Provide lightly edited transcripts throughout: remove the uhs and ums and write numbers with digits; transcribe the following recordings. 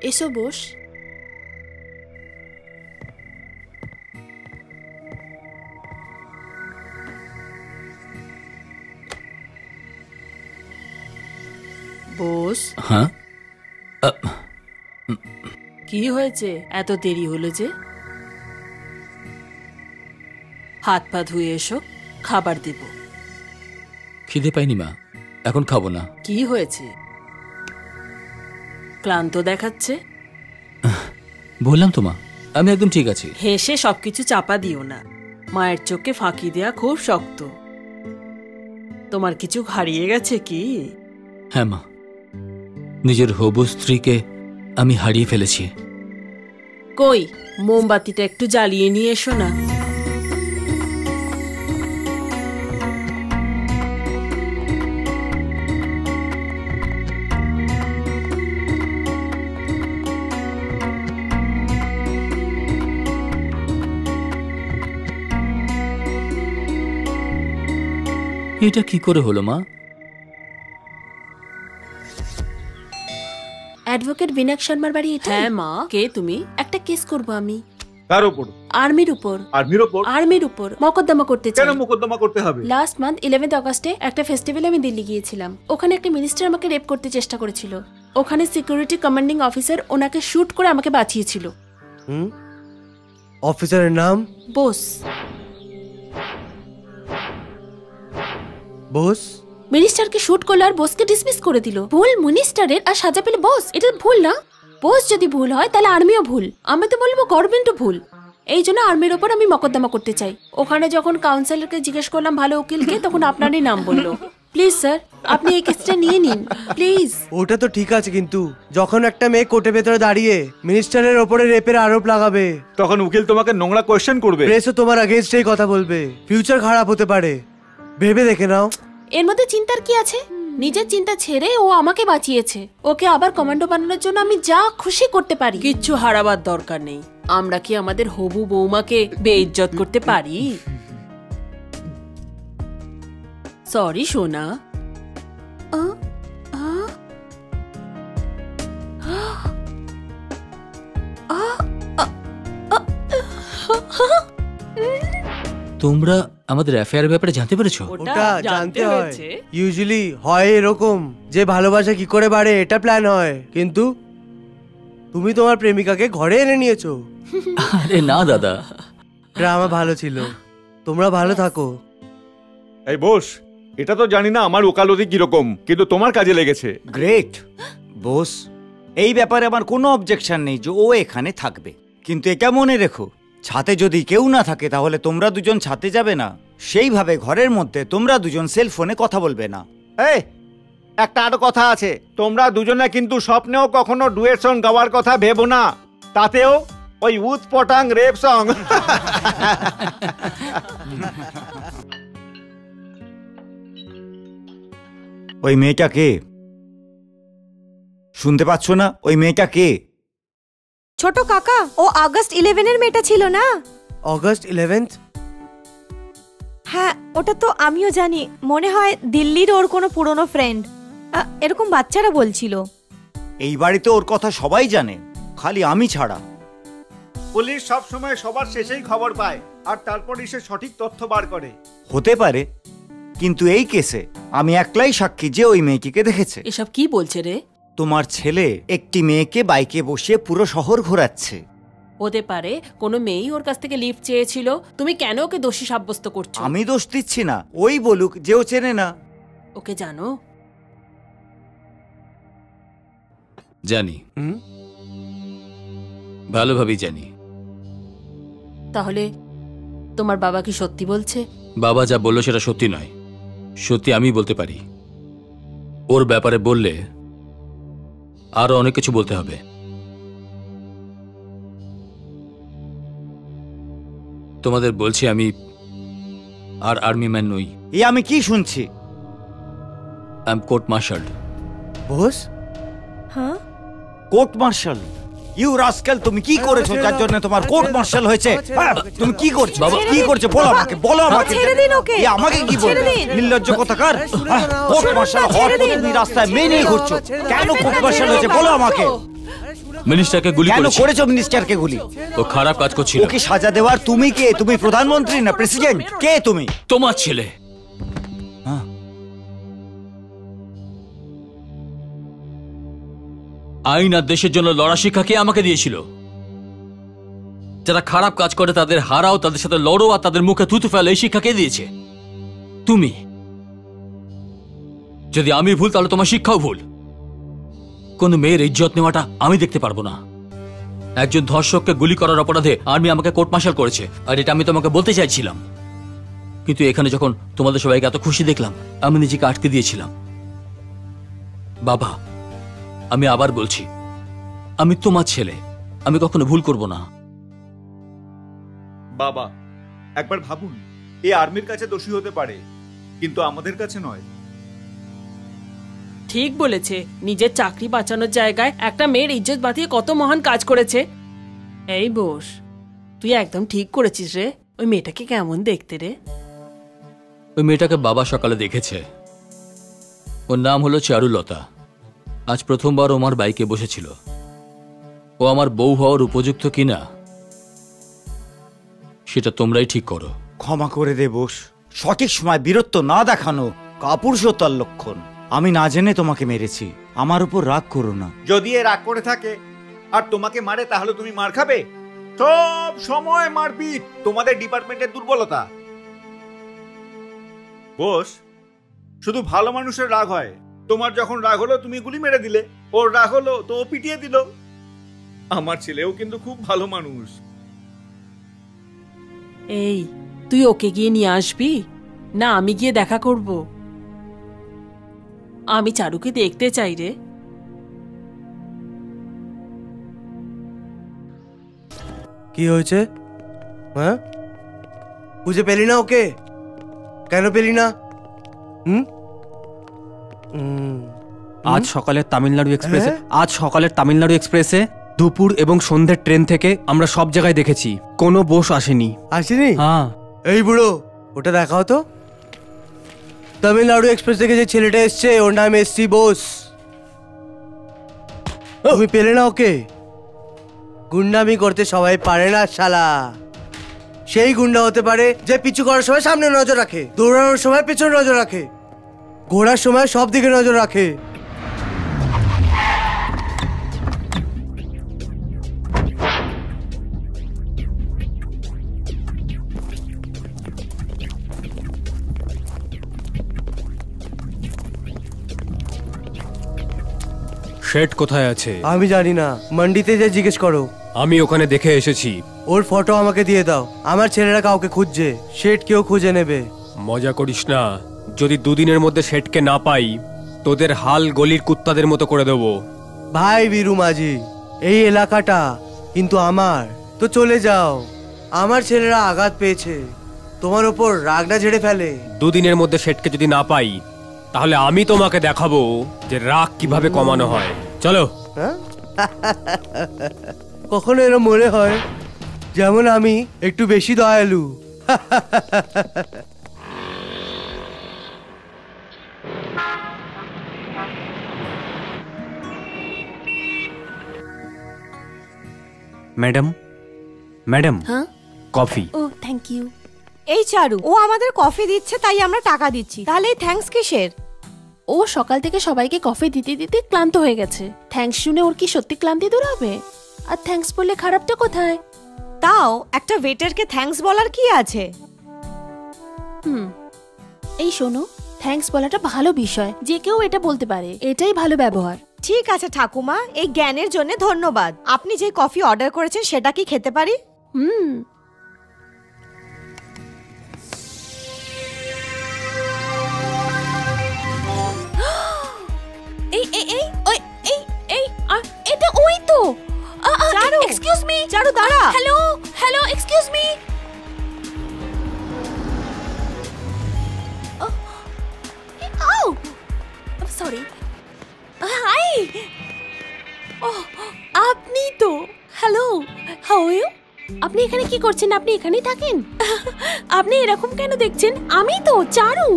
এসো বস। বস। হ্যাঁ, কি হয়েছে, এত দেরি হলো যে? হাত পা ধুয়ে এসো, খাবার দেব। খিদে পাইনি মা, এখন খাবো না। কি হয়েছে, ক্লান্ত দেখাচ্ছে? বললাম তো মা, আমি একদম ঠিক আছি। হেসে সবকিছু চাপা দিও না, মায়ের চোখে ফাঁকি দেয়া খুব শক্ত। তোমার কিছু হারিয়ে গেছে কি? হ্যাঁ মা, নিজের হবু স্ত্রীকে আমি হারিয়ে ফেলেছি। কই, মোমবাতিটা একটু জ্বালিয়ে নিয়ে এসো না। এটা কি করে হলো মা? অ্যাডভোকেট বিনাক শর্মার বাড়ি এটা? হ্যাঁ মা। কে তুমি? একটা কেস করব আমি। কার উপর? আর্মির উপর। আর্মির উপর? আর্মির উপর মকদ্দমা করতে চাই। কেন মোকদ্দমা করতে হবে? লাস্ট মান্থ 11 আগস্টে একটা ফেস্টিভ্যালে আমি দিল্লি গিয়েছিলাম। ওখানে একটা মিনিস্টার আমাকে রেপ করতে চেষ্টা করেছিল। ওখানে সিকিউরিটি কমান্ডিং অফিসার ওনাকে শুট করে আমাকে বাঁচিয়েছিল। অফিসারের নাম? বোস। বোস? মিনিস্টারকে শুট করলো আর বোসকে ডিসমিস করে দিল। ভুল মিনিস্টারের আর সাজা পেলে বোস। এটা ভুল না? বোস যদি ভুল হয় তাহলে আর্মিও ভুল। আমি তো বলবো গভর্নমেন্টও ভুল। এই জন্য আর্মির ওপর আমি মকদ্দমা করতে চাই। ওখানে যখন কাউন্সিলরকে জিজ্ঞেস করলাম ভালো উকিলকে, তখন আপনারই নাম বললো। প্লিজ স্যার, আপনি এই কেসটা নিয়ে নিন প্লিজ। ওটা তো ঠিক আছে, কিন্তু যখন একটা মেয়ে কোর্টের ভেতরে দাঁড়িয়ে মিনিস্টারের ওপরে রেপের আরোপ লাগাবে, তখন উকিল তোমাকে নোংরা কোয়েশ্চেন করবে। প্রেসও তোমার अगेंस्टই কথা বলবে। ফিউচার খারাপ হতে পারে, ভেবে দেখে নাও। এর মধ্যে চিন্তার কি আছে? নিজের চিন্তা ছেড়ে ও আমাকে বাঁচিয়েছে। ওকে আবার কমান্ডো বানানোর জন্য আমি যা খুশি করতে পারি। কিচ্ছু হারাবার দরকার নেই। আমরা কি আমাদের হবু বৌমাকে বেইজ্জত করতে পারি? সরি সোনা। তোমরা আমাদের অ্যাফেয়ারের ব্যাপারে জানতে পেরেছো? ওটা জানতে হয়। ইউজুয়ালি হয় এরকম যে ভালোবাসা কি করে বাড়ে এটা প্ল্যান হয়, কিন্তু তুমি তোমার প্রেমিকাকে ঘরে এনে নিয়েছো। আরে না দাদা, ড্রামা ভালো ছিল। তোমরা ভালো থাকো। এই বস, এটা তো জানি না আমার ওকালতি কিরকম, কিন্তু তোমার কাজে লেগেছে। গ্রেট বস, এই ব্যাপারে আমার কোনো অবজেকশন নেই যে ও এখানে থাকবে, কিন্তু এটা মনে রেখো, ছাতে যদি কেউ না থাকে তাহলে তোমরা দুজন ছাতে যাবে না, সেইভাবে ঘরের মধ্যে তোমরা দুজন সেল ফোনে কথা বলবে না। এই একটা আরো কথা আছে, তোমরা দুজনে কিন্তু স্বপ্নেও কখনো ডুয়েট সং গাওয়ার কথা ভেবো না, তাতেও ওই উৎপটাং রেপ সং। ওই মেয়েটা কে? শুনতে পাচ্ছ না? ওই মেয়েটা কে? ছোট কাকা, ও আগস্ট 11 এর মেয়েটা ছিল না? অগস্ট 11? হ্যাঁ, ওটা তো আমিও জানি। মনে হয় দিল্লির ওর কোনো পুরনো ফ্রেন্ড, এরকম বাচ্চারা বলছিল। এই বাড়িতে ওর কথা সবাই জানে, খালি আমি ছাড়া। পুলিশ সব সময় সবার শেষেই খবর পায় আর তারপরই সে সঠিক তথ্য বার করে। হতে পারে, কিন্তু এই কেসে আমি একলাই সাক্ষী যে ওই মেয়েটিকে দেখেছে। এসব কি বলছে রে? তোমার ছেলে একটি মেয়েকে বাইকে বসিয়ে পুরো শহর ঘোরাচ্ছে। হতে পারে কোনো মেয়েই ওর কাছ থেকে লিফট চেয়েছিল। তুমি কেন ওকে দোষী সাব্যস্ত করছো? আমি দোষ দিচ্ছি না, ওই বলুক যে ও চেনে না। ওকে জানো? জানি, ভালোভাবেই জানি। তাহলে তোমার বাবা কি সত্যি বলছে? বাবা যা বললো সেটা সত্যি নয়, সত্যি আমি বলতে পারি। ওর ব্যাপারে বললে আরো অনেক কিছু বলতে হবে। তোমাদের বলছি, আমি আর আর্মি ম্যান নই। এই আমি কি শুনছি? I am court martial. Boss? হ্যাঁ, কোর্ট মার্শাল? ইউ রাস্কেল, তুমি কি করেছো যার জন্য তোমার কোর্ট মার্শাল হয়েছে? তুমি কি করছো বাবা? কি করছো বলো আমাকে, বলো আমাকে। ছেড়ে দিন ওকে। এই আমাকে কি বলবে? নির্লজ্জ কোথাকার। কোর্ট মার্শাল হওয়ার পর তুমি রাস্তায় মেয়ে নিয়ে ঘুরছো, কেন কোর্ট মার্শাল হয়েছে বলো আমাকে। মিনিস্টারকে গুলি কেন করেছি। করেছো মিনিস্টারকে গুলি? ও খারাপ কাজ করছিল। ওকে সাজা দেওয়ার তুমি কে? তুমি প্রধানমন্ত্রী না প্রেসিডেন্ট? কে তুমি? তোমার ছেলে। হ্যাঁ। আইন আর দেশের জন্য লড়া শিক্ষা কে আমাকে দিয়েছিল? যারা খারাপ কাজ করে তাদের হারাও, তাদের সাথে লড়ো আর তাদের মুখে থুতু ফেলো, এই শিক্ষা কে দিয়েছে? তুমি। যদি আমি ভুল তাহলে তোমার শিক্ষাও ভুল। কোন মেয়ের ইজ্জত নেওয়াটা আমি দেখতে পারবো না। একজন ধর্ষককে গুলি করার অপরাধে আর্মি আমাকে কোর্ট মার্শাল করেছে, আর এটা আমি তোমাকে বলতে চাইছিলাম। কিন্তু এখানে যখন তোমাদের সবাইকে এত খুশি দেখলাম, আমি নিজেকে আটকে দিয়েছিলাম। বাবা, আমি আবার বলছি, আমি তোমার ছেলে, আমি কখনো ভুল করব না। বাবা, একবার ভাবুন, এই আর্মির কাছে দোষী হতে পারে, কিন্তু আমাদের কাছে নয়। ঠিক বলেছে, নিজের চাকরি বাঁচানোর জায়গায় একটা মেয়ের ইজ্জত বাঁচিয়ে কত মহান কাজ করেছে। এই বোস, তুই একদম ঠিক করেছিস রে। ওই মেয়েটাকে কেমন দেখতে রে? ওই মেয়েটাকে বাবা সকালে দেখেছে। ওর নাম হলো চারুলতা। আজ প্রথমবার ও আমার বাইকে বসেছিল। ও আমার বউ হওয়ার উপযুক্ত কিনা সেটা তোমরাই ঠিক করো। ক্ষমা করে দে বোস, সঠিক সময় বীরত্ব না দেখানো কাপুরুষতার লক্ষণ। আমি না জেনে তোমাকে মেরেছি, আমার উপর রাগ করো না। যদি এ রাগ করে থাকে আর তোমাকে মারে, তাহলে তুমি মার খাবে? সব সময় মারপিট তোমাদের ডিপার্টমেন্টের দুর্বলতা। বস, শুধু ভালো মানুষের রাগ হয়। তোমার যখন রাগ হলো তুমি গুলি মেরে দিলে, ওর রাগ হলো তো ও পিটিয়ে দিল। আমার ছেলেও কিন্তু খুব ভালো মানুষ। এই, তুই ওকে গিয়ে নিয়ে আসবি না আমি গিয়ে দেখা করব? আমি চারুকে দেখতে চাই রে। কি হয়েছে? হ্যাঁ, বুঝে পেলি না ওকে? কেন পেলি না? আজ সকালের তামিলনাড়ু এক্সপ্রেসে দুপুর এবং সন্ধ্যের ট্রেন থেকে আমরা সব জায়গায় দেখেছি, কোনো বোস আসেনি। আসেনি? হ্যাঁ। এই বুড়ো, ওটা দেখাও তো। তামিলনাড়ু এক্সপ্রেস থেকে যে ছেলেটা এসছে ওর নাম এসসি বোস। তুমি পেলে না ওকে? গুন্ডামি করতে সবাই পারে না শালা। সেই গুন্ডা হতে পারে যে পিছু করার সময় সামনে নজর রাখে, দৌড়ানোর সময় পেছনে নজর রাখে, ঘোরার সময় সব দিকে নজর রাখে। শেঠ কোথায় আছে? আমি জানি না, মান্ডিতে যে জিজ্ঞেস করো। আমি ওখানে দেখে এসেছি। ওর ফটো আমাকে দিয়ে দাও। আমার ছেলেরা কাউকে খুঁজছে, শেঠ কেউ খুঁজে নেবে। মজা করিস না, যদি দুদিনের মধ্যে শেঠকে না পাই তোদের হাল গলির কুত্তাদের মতো করে দেবো। ভাই বীরু মাঝি, এই এলাকাটা কিন্তু আমার। তো চলে যাও, আমার ছেলেরা আঘাত পেয়েছে, তোমার ওপর রাগটা ঝেড়ে ফেলে। দুদিনের মধ্যে শেঠকে যদি না পাই তাহলে আমি তোমাকে দেখাবো যে রাগ কিভাবে কমানো হয়। চলো। কখনো এরম মনে হয় যেমন আমি একটু বেশি দয়ালু। ম্যাডাম, ম্যাডাম, হ্যাঁ, কফি। ও থ্যাংক ইউ। এই চারু, ও আমাদের কফি দিচ্ছে তাই আমরা টাকা দিচ্ছি, তাহলে এই থ্যাঙ্কস কিসের? ও সকাল থেকে সবাইকে কফি দিতে দিতে ক্লান্ত হয়ে গেছে। থ্যাঙ্কস শুনে ওর কি সত্যি ক্লান্তি দূর হবে? আর থ্যাঙ্কস বললে খারাপটা কোথায়? তাও একটা ওয়েটারকে থ্যাঙ্কস বলার কি আছে? এই শোনো, থ্যাঙ্কস বলাটা ভালো বিষয়, যে কেউ এটা বলতে পারে, এটাই ভালো ব্যবহার। ঠিক আছে ঠাকুমা, এই জ্ঞানের জন্য ধন্যবাদ। আপনি যে কফি অর্ডার করেছেন সেটা কি খেতে পারি? এই এই এই ওই এই এই এটা ওই তো। চারু, এক্সকিউজ মি। চারু দাঁড়া। Hello hello, excuse me. Sorry. Hi. আপনি তো। Hello, how are you? আপনি এখানে কি করছেন? আপনি এখানেই থাকেন? আপনি এরকম কেন দেখছেন? আমি তো Charu.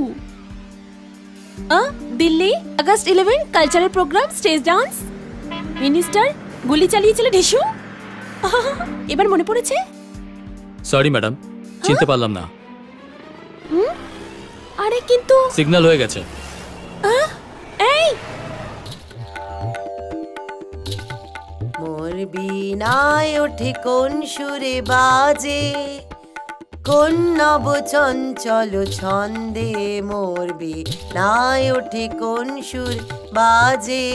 Delhi August 11 cultural programme, stage dance. Minister গুলি চালিয়েছিল ঢিসুম? এবার মনে পড়েছে? সরি ম্যাডাম, চিনতে পারলাম না। আরে কিন্তু সিগন্যাল হয়ে গেছে। এই মোর বিনায় ওঠে কোন সুরে বাজে, কোন নব চঞ্চল ছন্দে, মোর বিনায় ওঠে কোন সুর বাজে,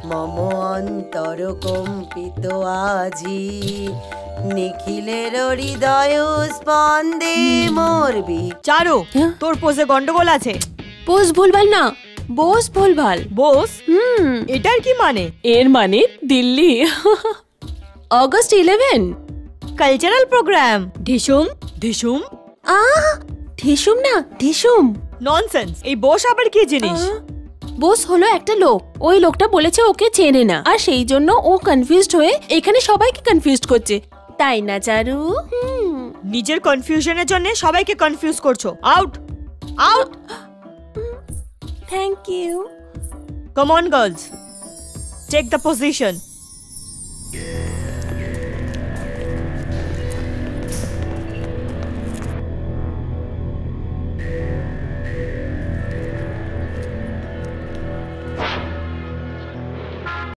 মম অন্তর কম্পিত আজি, নিখিলের হৃদয় স্পন্দে, মোর চারু, তোর পোজে গন্ডগোল আছে। পোজ ভুলভাল না, বোস ভুলভাল। বোস? এটার কি মানে? এর মানে দিল্লি। August 11 cultural programme. ঢিসুম ঢিসুম ঢিসুম না ঢিসুম। ননসেন্স। এই বোস আবার কি জিনিস? বোস হলো একটা লোক, ওই লোকটা বলেছে ওকে চেনে না, আর সেই জন্য ও কনফিউজড হয়ে এখানে সবাইকে কনফিউজড করছে, তাই না চারু? নিজের কনফিউশনের জন্য সবাইকে কনফিউজ করছো। Out out. Thank you. Come on girls, take the position.